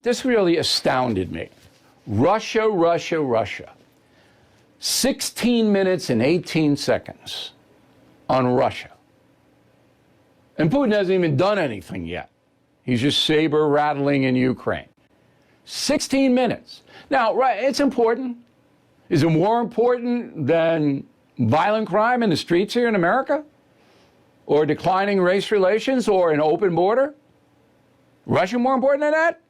This really astounded me. Russia, Russia, Russia. 16 minutes and 18 seconds on Russia. And Putin hasn't even done anything yet. He's just saber rattling in Ukraine. 16 minutes. Now, right, it's important. Is it more important than violent crime in the streets here in America? Or declining race relations or an open border? Russia more important than that?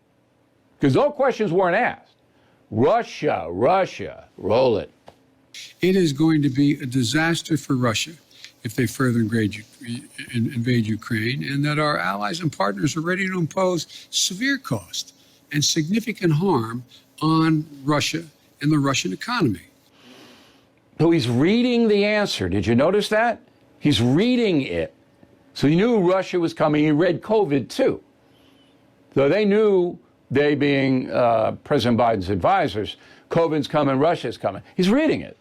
Because those questions weren't asked. Russia, Russia, roll it. It is going to be a disaster for Russia if they further invade Ukraine, and that our allies and partners are ready to impose severe cost and significant harm on Russia and the Russian economy. So he's reading the answer. Did you notice that? He's reading it. So he knew Russia was coming. He read COVID too. So they knew, they being President Biden's advisors, COVID's coming, Russia's coming. He's reading it.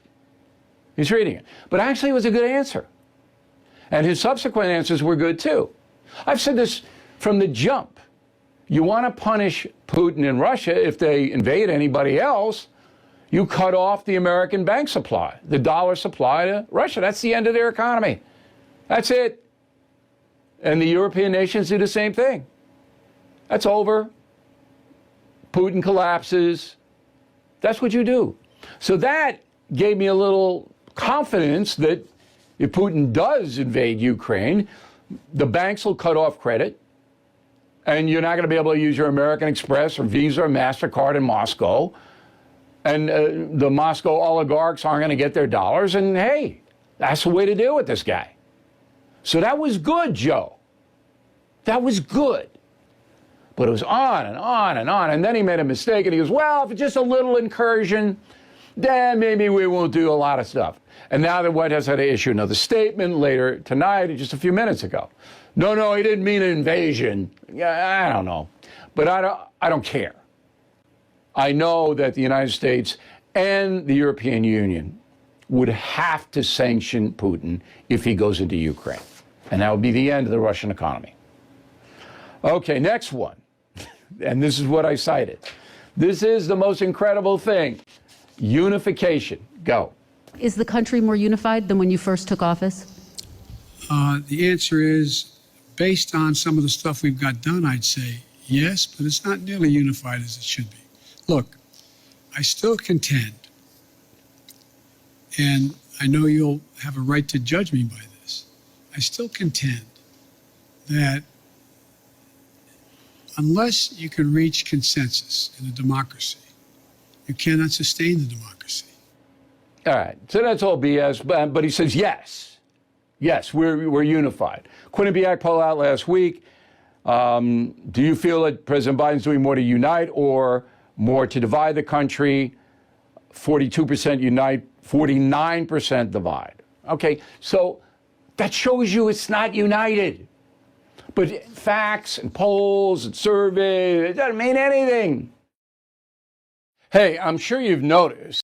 He's reading it. But actually it was a good answer. And his subsequent answers were good too. I've said this from the jump. You want to punish Putin and Russia if they invade anybody else, you cut off the American bank supply, the dollar supply to Russia. That's the end of their economy. That's it. And the European nations do the same thing. That's over. Putin collapses. That's what you do. So that gave me a little confidence that if Putin does invade Ukraine, the banks will cut off credit, and you're not going to be able to use your American Express or Visa or MasterCard in Moscow, and the Moscow oligarchs aren't going to get their dollars, and hey, that's the way to deal with this guy. So that was good, Joe. That was good. But it was on and on and on. And then he made a mistake and he goes, well, if it's just a little incursion, then maybe we won't do a lot of stuff. And now the White House had to issue another statement later tonight, just a few minutes ago. No, he didn't mean an invasion. Yeah, I don't know. But I don't care. I know that the United States and the European Union would have to sanction Putin if he goes into Ukraine. And that would be the end of the Russian economy. Okay, next one. And this is what I cited. This is the most incredible thing. Unification. Go. Is the country more unified than when you first took office? The answer is, based on some of the stuff we've got done, I'd say yes, but it's not nearly unified as it should be. Look, I still contend, and I know you'll have a right to judge me by this, I still contend that unless you can reach consensus in a democracy, you cannot sustain the democracy. All right, so that's all BS, but he says yes. Yes, we're unified. Quinnipiac poll out last week. Do you feel that President Biden's doing more to unite or more to divide the country? 42% unite, 49% divide. Okay, so that shows you it's not united. But facts and polls and surveys, it doesn't mean anything. Hey, I'm sure you've noticed